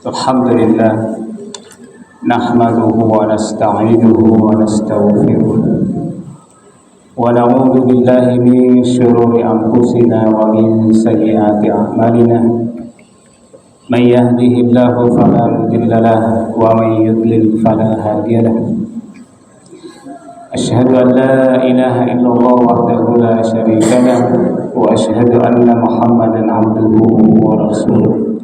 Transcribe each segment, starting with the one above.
Alhamdulillah nahmaduhu wa nasta'inuhu wa nastaghfiruh wa na'udzu billahi min shururi anfusina wa min sayyiati a'malina may yahdihillahu fala mudilla lahu wa may yudlil fala hadiya lahu asyhadu an la ilaha illallah wahdahu la syarika lahu wa asyhadu anna muhammadan abduhu wa rasuluh.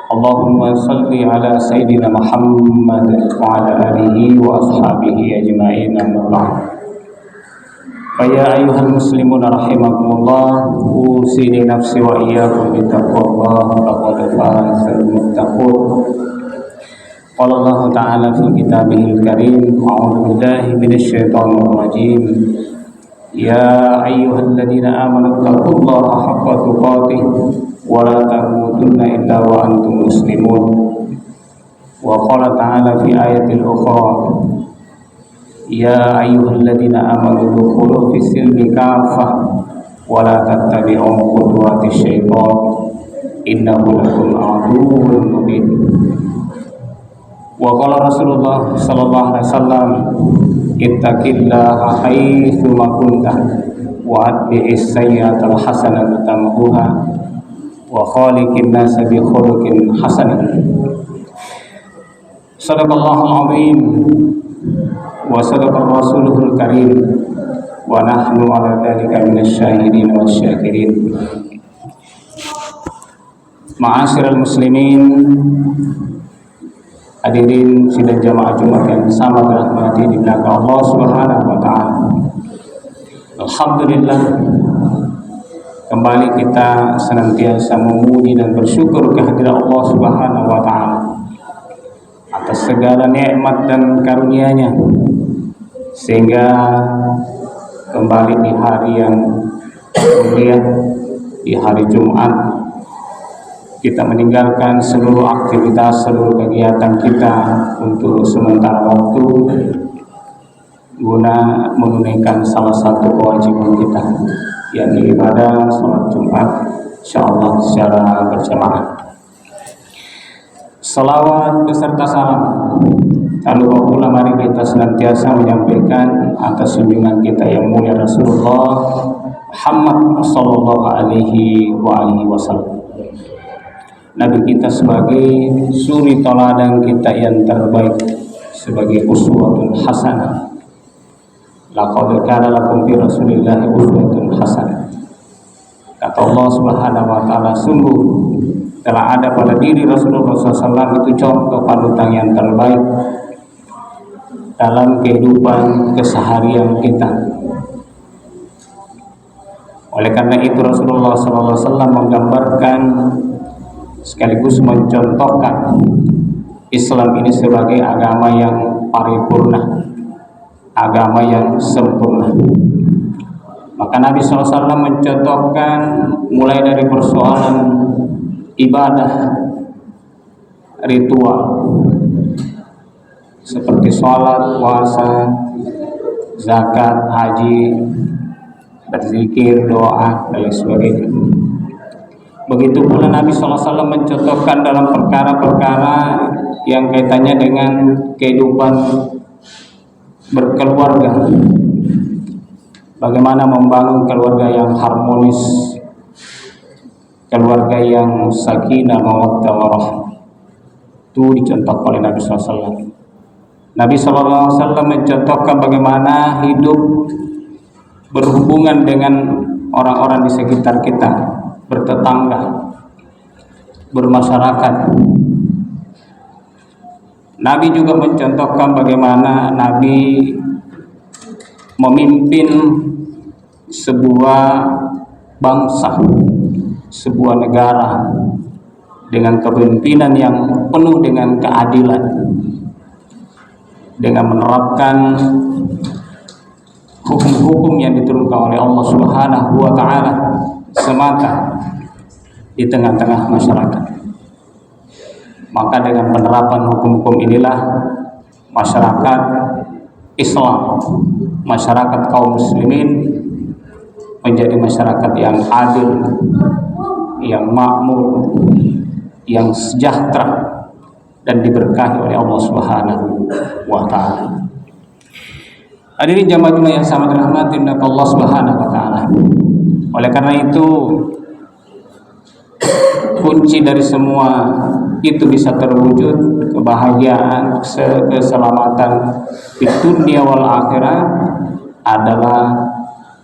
Allahumma salli ala Sayyidina Muhammad wa ala alihi wa ashabihi ajma'in amma ba'd. Ya ayyuhal muslimun rahimakumullah, usini nafsi wa iyyakum bi taqwallah faqad fazal muttaqun. Qala Allah ta'ala fi kitabihil karim, a'udzu billahi minasy syaithanir rajim. Ya ayyuhalladzina amanu taqullaha haqqa tuqatih wa la tamutunna illa wa antum muslimun. Wa qala ta'ala fi ayatil ukhra, ya ayyuhalladzina amanu dukhulu fis silmi kaffah wa la tattabi'u khutuwatis syaitan innahu lakum aduwwun mubin. Wa qala Rasulullah sallallahu alaihi wasallam, ittaqillaha haitsu ma kunta wa atbi'is sayyi'atal hasanata tamhuha wa khaliqin nasa bi khuluqin hasan. Sadaqallahul azim wa sadaqar rasuluhul karim wa nahnu ala dzalika minasy syahidin wasyakirin. Ma'asyiral muslimin, hadirin sidang jamaah Jumat yang sama dirahmati di belakang Allah Subhanahu wa taala. Alhamdulillah, kembali kita senantiasa memuji dan bersyukur kehadirat Allah Subhanahu wa taala atas segala nikmat dan karunia-Nya, sehingga kembali di hari yang mulia, di hari Jumat, kita meninggalkan seluruh aktivitas, seluruh kegiatan kita untuk sementara waktu guna menunaikan salah satu kewajiban kita, yakni ibadah salat Jumat insyaallah secara berjamaah. Salawat beserta salam tak lupa pula mari kita senantiasa menyampaikan atas junjungan kita yang mulia Rasulullah Muhammad sallallahu alaihi wasallam, Nabi kita sebagai suri teladan kita yang terbaik, sebagai uswatun hasanah. Laqad kana lakum fi Rasulillahi uswatun hasanah. Kata Allah Subhanahu wa taala, sungguh telah ada pada diri Rasulullah SAW itu contoh panutan yang terbaik dalam kehidupan keseharian kita. Oleh karena itu Rasulullah SAW menggambarkan sekaligus mencontohkan Islam ini sebagai agama yang paripurna, agama yang sempurna. Maka Nabi SAW mencontohkan mulai dari persoalan ibadah, ritual seperti sholat, puasa, zakat, haji, berzikir, doa, dan lain sebagainya. Begitu pula Nabi SAW mencontohkan dalam perkara-perkara yang kaitannya dengan kehidupan berkeluarga, bagaimana membangun keluarga yang harmonis, keluarga yang sakinah mawaddah warahmah. Itu dicontohkan oleh Nabi SAW. Nabi SAW mencontohkan bagaimana hidup berhubungan dengan orang-orang di sekitar kita, bertetangga, bermasyarakat. Nabi juga mencontohkan bagaimana Nabi memimpin sebuah bangsa, sebuah negara dengan kepemimpinan yang penuh dengan keadilan, dengan menerapkan hukum-hukum yang diturunkan oleh Allah Subhanahu wa taala semata di tengah-tengah masyarakat. Maka dengan penerapan hukum-hukum inilah masyarakat Islam, masyarakat kaum muslimin menjadi masyarakat yang adil, yang makmur, yang sejahtera dan diberkahi oleh Allah Subhanahu wa taala. Hadirin jamaah yang sangat dirahmati oleh Allah Subhanahu wa taala. Oleh karena itu, kunci dari semua itu bisa terwujud kebahagiaan, keselamatan di dunia wal akhirah adalah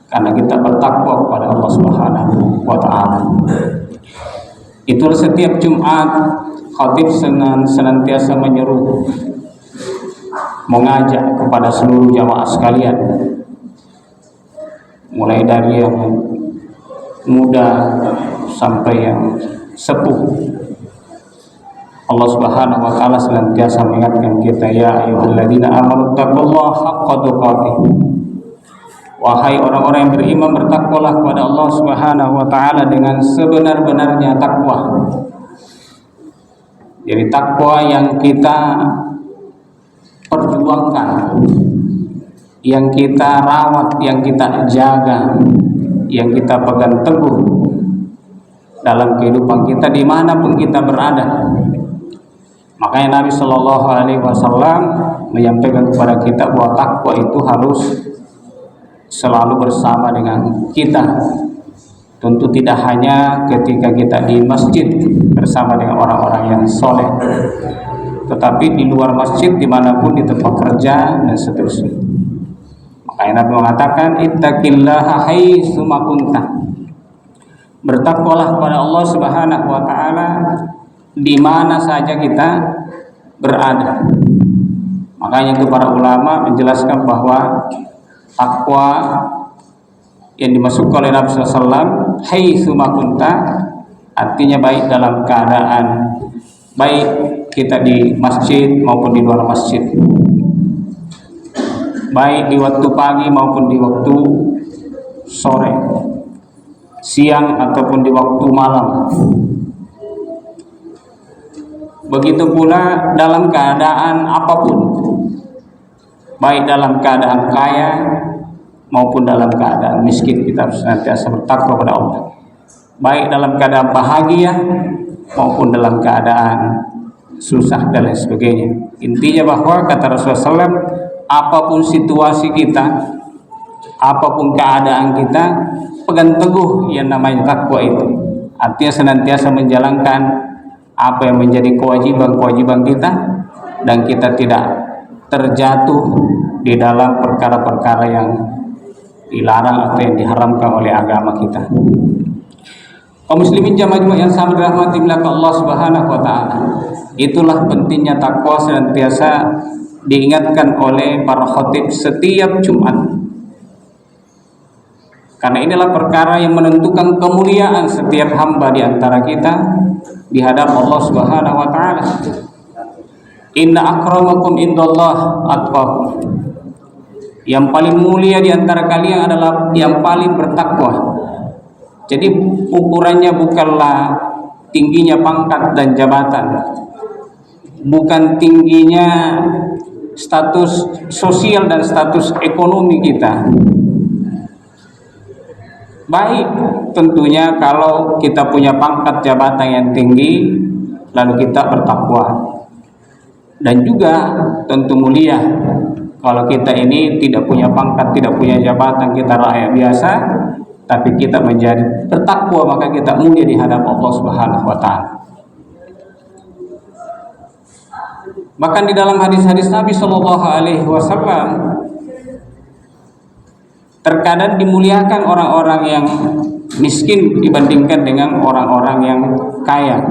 karena kita bertakwa kepada Allah Subhanahu wa taala. Itulah setiap Jumat khatib senantiasa menyeru, mengajak kepada seluruh jamaah sekalian, mulai dari yang muda sampai yang sepuh. Allah Subhanahu wa taala senantiasa mengingatkan kita, ya ayyuhalladzina amanu taqullaha haqqa tuqatih. Wahai orang-orang yang beriman, bertakwalah kepada Allah Subhanahu wa taala dengan sebenar-benarnya takwa. Jadi takwa yang kita perjuangkan, yang kita rawat, yang kita jaga, yang kita pegang teguh dalam kehidupan kita dimanapun kita berada. Makanya Nabi Shallallahu Alaihi Wasallam menyampaikan kepada kita bahwa takwa itu harus selalu bersama dengan kita. Tentu tidak hanya ketika kita di masjid bersama dengan orang-orang yang soleh, tetapi di luar masjid, dimanapun, di tempat kerja dan seterusnya. Makanya Nabi mengatakan, ittaqillaha haitsu ma kunta. Bertakwalah kepada Allah Subhanahu wa taala di mana saja kita berada. Makanya itu para ulama menjelaskan bahwa takwa yang dimasukkan oleh Nabi SAW, haitsu ma kunta, artinya baik dalam keadaan baik kita di masjid maupun di luar masjid, baik di waktu pagi maupun di waktu sore, siang ataupun di waktu malam. Begitu pula dalam keadaan apapun, baik dalam keadaan kaya maupun dalam keadaan miskin, kita harus senantiasa bertakwa kepada Allah, baik dalam keadaan bahagia maupun dalam keadaan susah dan lain sebagainya. Intinya bahwa kata Rasulullah SAW, apapun situasi kita, apapun keadaan kita, pegang teguh yang namanya takwa itu. Artinya senantiasa menjalankan apa yang menjadi kewajiban-kewajiban kita, dan kita tidak terjatuh di dalam perkara-perkara yang dilarang atau yang diharamkan oleh agama kita. Kaum muslimin jamaah yang sangat dirahmati oleh Allah Subhanahu wa taala. Itulah pentingnya takwa senantiasa diingatkan oleh para khatib setiap Jumat. Karena inilah perkara yang menentukan kemuliaan setiap hamba di antara kita di hadapan Allah Subhanahu wa taala. Inna akramakum indallah atqakum. Yang paling mulia di antara kalian adalah yang paling bertakwa. Jadi ukurannya bukanlah tingginya pangkat dan jabatan, bukan tingginya status sosial dan status ekonomi kita. Baik tentunya kalau kita punya pangkat jabatan yang tinggi lalu kita bertakwa, dan juga tentu mulia kalau kita ini tidak punya pangkat, tidak punya jabatan, kita rakyat biasa, tapi kita menjadi bertakwa, maka kita mulia di hadapan Allah Subhanahu wa taala. Bahkan di dalam hadis-hadis Nabi Shallallahu Alaihi Wasallam, terkadang dimuliakan orang-orang yang miskin dibandingkan dengan orang-orang yang kaya.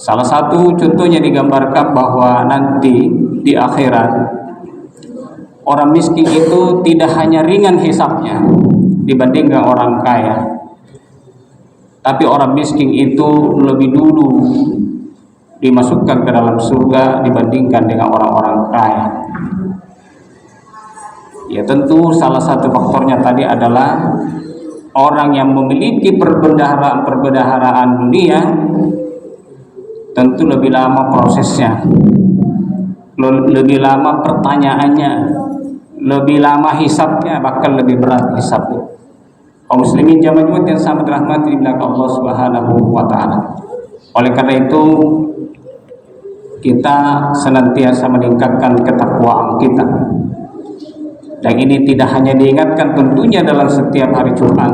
Salah satu contohnya digambarkan bahwa nanti di akhirat orang miskin itu tidak hanya ringan hisabnya dibandingkan orang kaya, tapi orang miskin itu lebih dulu dimasukkan ke dalam surga dibandingkan dengan orang-orang kaya. Ya tentu salah satu faktornya tadi adalah orang yang memiliki perbendaharaan dunia tentu lebih lama prosesnya, lebih lama pertanyaannya, lebih lama hisabnya, bahkan lebih berat hisabnya. Kaum muslimin jamaah Jumat yang sangat dirahmati oleh Allah Subhanahu wa taala. Oleh karena itu kita senantiasa meningkatkan ketakwaan kita. Dan ini tidak hanya diingatkan tentunya dalam setiap hari Jumat,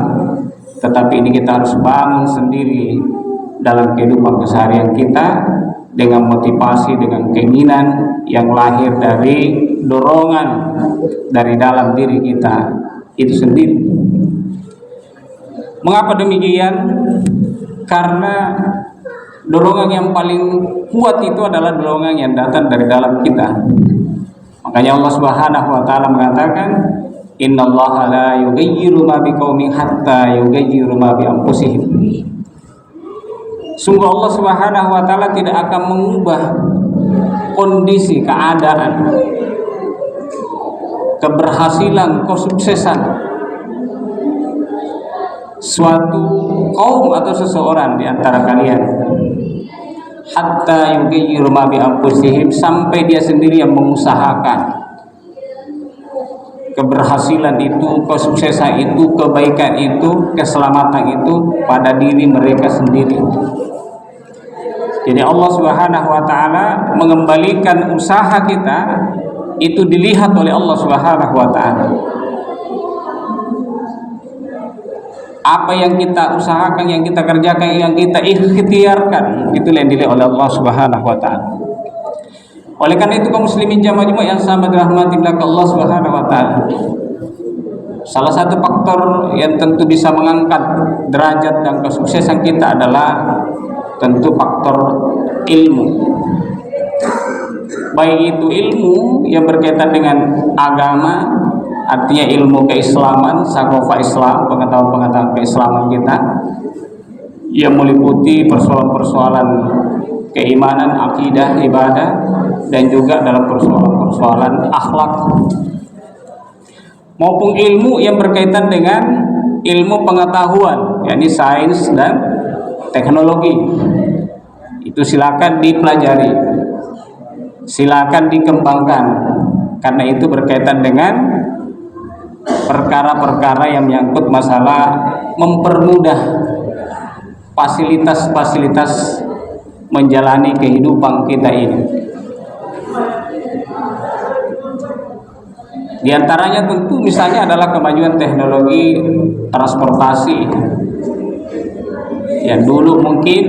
tetapi ini kita harus bangun sendiri dalam kehidupan keseharian kita dengan motivasi, dengan keinginan yang lahir dari dorongan dari dalam diri kita itu sendiri. Mengapa demikian? Karena dorongan yang paling kuat itu adalah dorongan yang datang dari dalam kita. Makanya Allah Subhanahu wa taala mengatakan, "Innallaha la yughayyiru ma biqaumin hatta yughayyiru ma bi anfusihim." Sungguh Allah Subhanahu wa taala tidak akan mengubah kondisi, keadaan, keberhasilan, kesuksesan suatu kaum atau seseorang di antara kalian hatta yughayyiru ma bi anfusihim, sampai dia sendiri yang mengusahakan keberhasilan itu, kesuksesan itu, kebaikan itu, keselamatan itu pada diri mereka sendiri. Jadi Allah Subhanahu wa taala mengembalikan usaha kita itu dilihat oleh Allah Subhanahu wa taala. Apa yang kita usahakan, yang kita kerjakan, yang kita ikhtiarkan, itu yang dilihat oleh Allah Subhanahu wa taala. Oleh karena itu kaum muslimin jamaah Jumat yang sangat dirahmati oleh Allah Subhanahu wa taala, salah satu faktor yang tentu bisa mengangkat derajat dan kesuksesan kita adalah tentu faktor ilmu. Baik itu ilmu yang berkaitan dengan agama, artinya ilmu keislaman, sakofa Islam, pengetahuan-pengetahuan keislaman kita yang meliputi persoalan-persoalan keimanan, akidah, ibadah, dan juga dalam persoalan-persoalan akhlak, maupun ilmu yang berkaitan dengan ilmu pengetahuan, yakni sains dan teknologi. Itu silakan dipelajari, silakan dikembangkan, karena itu berkaitan dengan perkara-perkara yang menyangkut masalah mempermudah fasilitas-fasilitas menjalani kehidupan kita ini. Di antaranya tentu misalnya adalah kemajuan teknologi transportasi. Yang dulu mungkin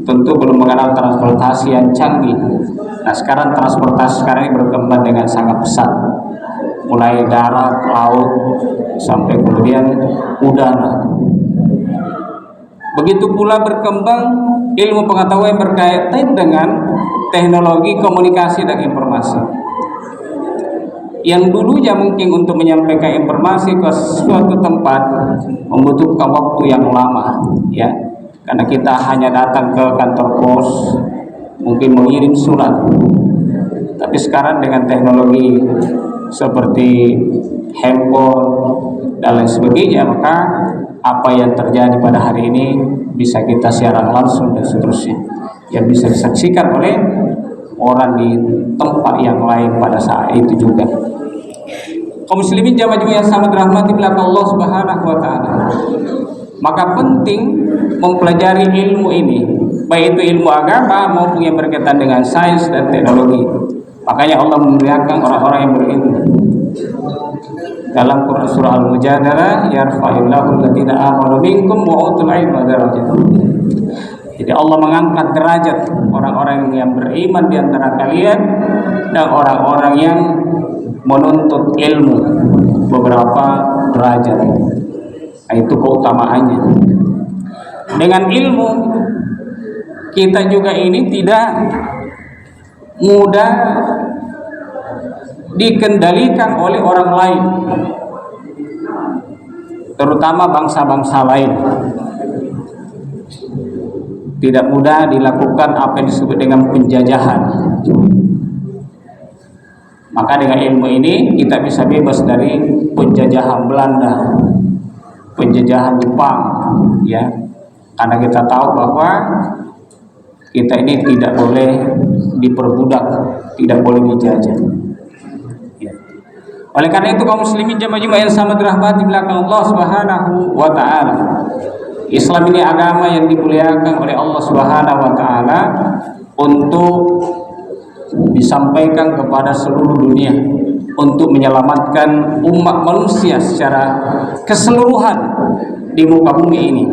tentu belum mengenal transportasi yang canggih. Nah, sekarang transportasi sekarang ini berkembang dengan sangat pesat. Mulai darat, laut, sampai kemudian udara. Begitu pula berkembang ilmu pengetahuan yang berkaitan dengan teknologi komunikasi dan informasi. Yang dulunya mungkin untuk menyampaikan informasi ke suatu tempat membutuhkan waktu yang lama, ya, karena kita hanya datang ke kantor pos, mungkin mengirim surat. Tapi sekarang dengan teknologi seperti handphone dan lain sebagainya, maka apa yang terjadi pada hari ini bisa kita siaran langsung dan seterusnya, yang bisa disaksikan oleh orang di tempat yang lain pada saat itu juga. Kaum muslimin jamaah yang sangat dirahmati oleh Allah Subhanahu wa taala, maka penting mempelajari ilmu ini, baik itu ilmu agama maupun yang berkaitan dengan sains dan teknologi. Makanya Allah memuliakan orang-orang yang berilmu. Dalam Quran surah Al-Mujadalah, yarfa'illahu alladziina aamanu minkum wa utul ilma darajat. Jadi Allah mengangkat derajat orang-orang yang beriman di antara kalian dan orang-orang yang menuntut ilmu beberapa derajat. Nah, itu keutamaannya. Dengan ilmu kita juga ini tidak mudah dikendalikan oleh orang lain, terutama bangsa-bangsa lain. Tidak mudah dilakukan apa yang disebut dengan penjajahan. Maka dengan ilmu ini kita bisa bebas dari penjajahan Belanda, penjajahan Jepang, ya. Karena kita tahu bahwa kita ini tidak boleh diperbudak, tidak boleh dijajah. Ya. Oleh karena itu kaum muslimin jamaah yang sama dirahmati belakang Allah Subhanahu wa taala. Islam ini agama yang dimuliakan oleh Allah Subhanahu wa taala untuk disampaikan kepada seluruh dunia, untuk menyelamatkan umat manusia secara keseluruhan di muka bumi ini.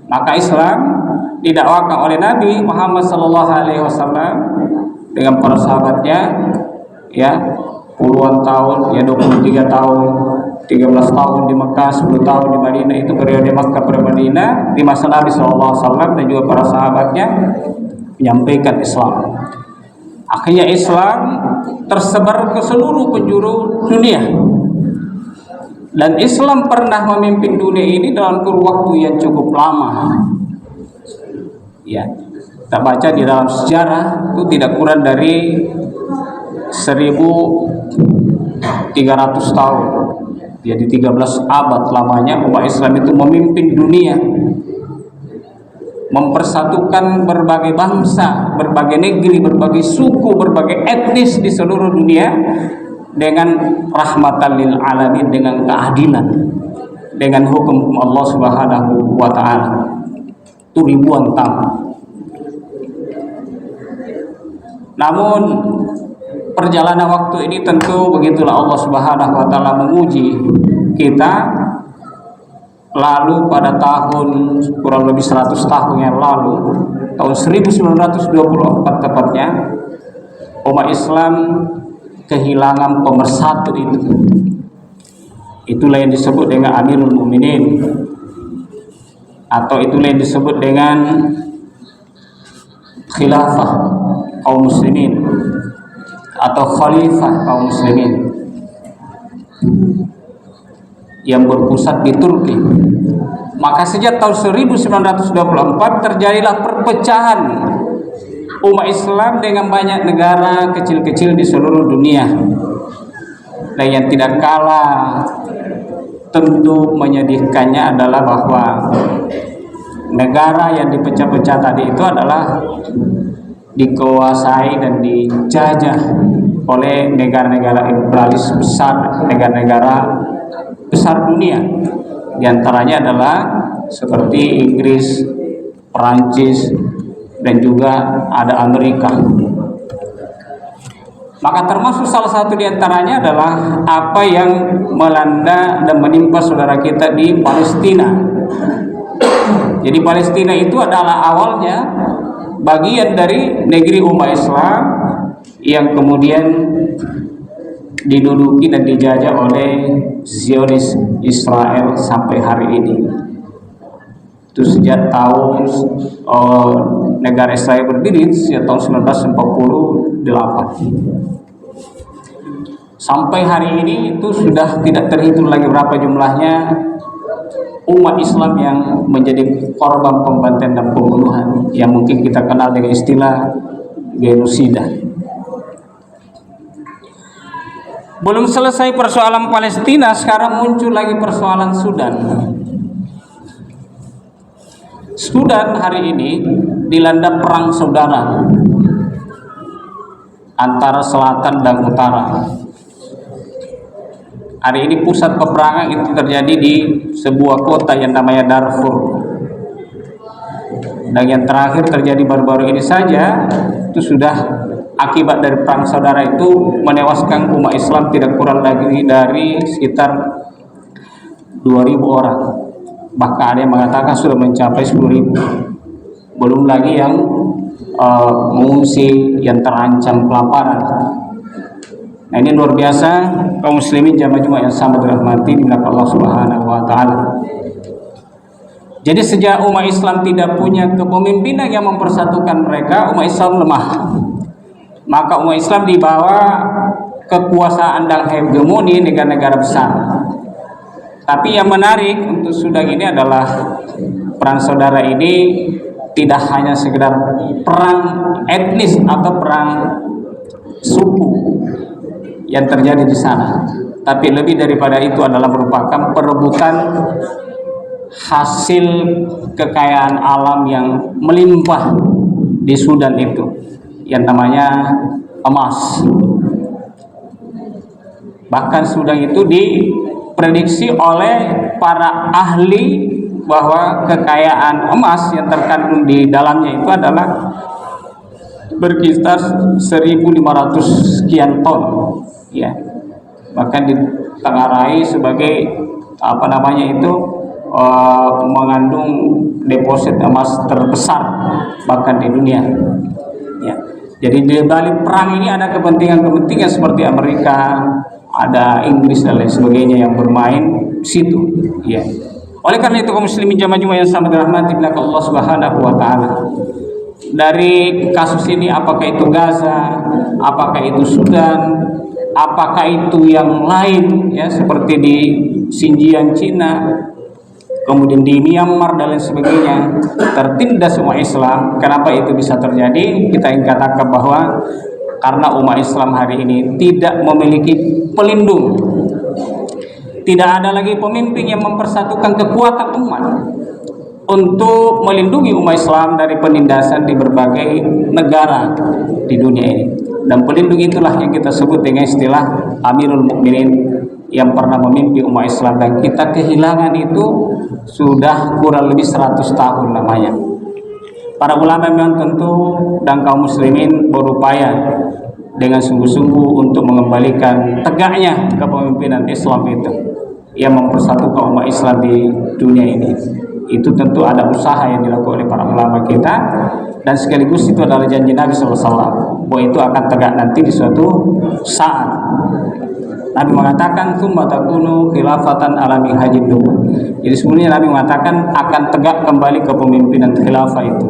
Maka Islam didakwakan oleh Nabi Muhammad SAW dengan para sahabatnya, ya, puluhan tahun, ya 23 tahun, 13 tahun di Mekah, 10 tahun di Madinah. Itu periode Mekah pada Madinah di masa Nabi SAW dan juga para sahabatnya menyampaikan Islam. Akhirnya Islam tersebar ke seluruh penjuru dunia. Dan Islam pernah memimpin dunia ini dalam kurun waktu yang cukup lama. Ya, kita baca di dalam sejarah itu tidak kurang dari 1300 tahun. Jadi 13 abad lamanya umat Islam itu memimpin dunia, mempersatukan berbagai bangsa, berbagai negeri, berbagai suku, berbagai etnis di seluruh dunia dengan rahmatan lil alamin, dengan keadilan, dengan hukum Allah Subhanahu wa taala. Itu ribuan tahun. Namun perjalanan waktu ini tentu begitulah Allah Subhanahu wa taala menguji kita. Lalu pada tahun kurang lebih 100 tahun yang lalu, tahun 1924 tepatnya, umat Islam kehilangan pemersatu itu. Itulah yang disebut dengan Amirul Mukminin, atau itulah yang disebut dengan khilafah kaum muslimin atau khalifah kaum muslimin yang berpusat di Turki. Maka sejak tahun 1924 terjadilah perpecahan umat Islam dengan banyak negara kecil-kecil di seluruh dunia. Dan yang tidak kalah tentu menyedihkannya adalah bahwa negara yang dipecah-pecah tadi itu adalah dikuasai dan dijajah oleh negara-negara imperialis besar, negara-negara besar dunia. Di antaranya adalah seperti Inggris, Perancis, dan juga ada Amerika. Maka termasuk salah satu di antaranya adalah apa yang melanda dan menimpa saudara kita di Palestina. Jadi Palestina itu adalah awalnya bagian dari negeri umat Islam yang kemudian diduduki dan dijajah oleh Zionis Israel sampai hari ini. Itu sejak tahun negara Israel berdiri sejak tahun 1948 sampai hari ini. Itu sudah tidak terhitung lagi berapa jumlahnya umat Islam yang menjadi korban pembantaian dan pembunuhan yang mungkin kita kenal dengan istilah genosida. Belum selesai persoalan Palestina, sekarang muncul lagi persoalan Sudan. Sudan hari ini dilanda perang saudara antara selatan dan utara. Hari ini pusat peperangan itu terjadi di sebuah kota yang namanya Darfur. Dan yang terakhir terjadi baru-baru ini saja, itu sudah akibat dari perang saudara itu menewaskan umat Islam tidak kurang lagi dari sekitar 2.000 orang. Bahkan ada yang mengatakan sudah mencapai 10.000. Belum lagi yang mengungsi, yang terancam kelaparan. Nah, ini luar biasa kaum muslimin jamaah yang sama dirahmati oleh Allah Subhanahu wa taala. Jadi sejak umat Islam tidak punya kepemimpinan yang mempersatukan mereka, umat Islam lemah. Maka umat Islam dibawa kekuasaan dan hegemoni negara-negara besar. Tapi yang menarik untuk Sudan ini adalah perang saudara ini tidak hanya sekedar perang etnis atau perang suku yang terjadi di sana, tapi lebih daripada itu adalah merupakan perebutan hasil kekayaan alam yang melimpah di Sudan itu, yang namanya emas. Bahkan sudah itu diprediksi oleh para ahli bahwa kekayaan emas yang terkandung di dalamnya itu adalah berkisar 1.500 sekian ton, ya. Bahkan ditengarai sebagai mengandung deposit emas terbesar bahkan di dunia, ya. Jadi di balik perang ini ada kepentingan-kepentingan seperti Amerika, ada Inggris dan lain sebagainya yang bermain di situ, ya. Oleh karena itu kaum muslimin jamaah yang sama dirahmati oleh Allah Subhanahu wa taala, dari kasus ini apakah itu Gaza, apakah itu Sudan, apakah itu yang lain, ya, seperti di Xinjiang Cina, kemudian di Myanmar dan lain sebagainya, tertindas umat Islam. Kenapa itu bisa terjadi? Kita ingin katakan bahwa karena umat Islam hari ini tidak memiliki pelindung, tidak ada lagi pemimpin yang mempersatukan kekuatan umat untuk melindungi umat Islam dari penindasan di berbagai negara di dunia ini. Dan pelindung itulah yang kita sebut dengan istilah Amirul Mukminin yang pernah memimpin umat Islam, dan kita kehilangan itu sudah kurang lebih 100 tahun lamanya. Para ulama memang tentu dan kaum muslimin berupaya dengan sungguh-sungguh untuk mengembalikan tegaknya kepemimpinan Islam itu yang mempersatukan umat Islam di dunia ini. Itu tentu ada usaha yang dilakukan oleh para ulama kita, dan sekaligus itu adalah janji Nabi SAW bahwa itu akan tegak nanti di suatu saat. Nabi mengatakan tsumma takunu khilafatan ala minhajid nubuwwah. Jadi sebenarnya Nabi mengatakan akan tegak kembali kepemimpinan khilafah itu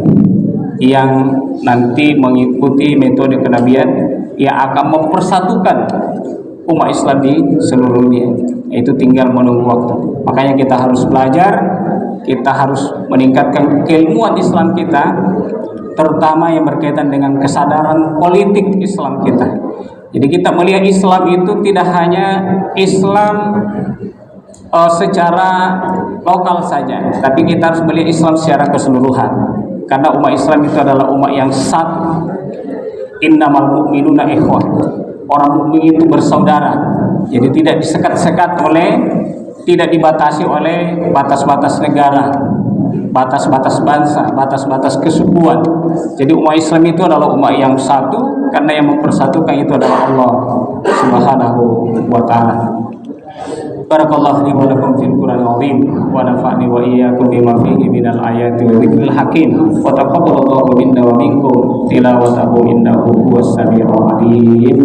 yang nanti mengikuti metode kenabian yang akan mempersatukan umat Islam di seluruh dunia. Itu tinggal menunggu waktu. Makanya kita harus belajar, kita harus meningkatkan keilmuan Islam kita, terutama yang berkaitan dengan kesadaran politik Islam kita. Jadi kita melihat Islam itu tidak hanya Islam secara lokal saja, tapi kita harus melihat Islam secara keseluruhan. Karena umat Islam itu adalah umat yang satu. Innamal mu'minuna ikhwah. Orang mukmin itu bersaudara. Jadi tidak disekat-sekat tidak dibatasi oleh batas-batas negara, batas-batas bangsa, batas-batas kesukuan. Jadi umat Islam itu adalah umat yang satu, karena yang mempersatukan itu adalah Allah Subhanahu wa taala. Barakallahu li wa lakum fil Qur'anil azim wa nafa'ni wa iyyakum bima fihi minal ayati wa dzikril hakim wa taqabbalallahu minna wa minkum tilawatahu innahu huwas samiul alim.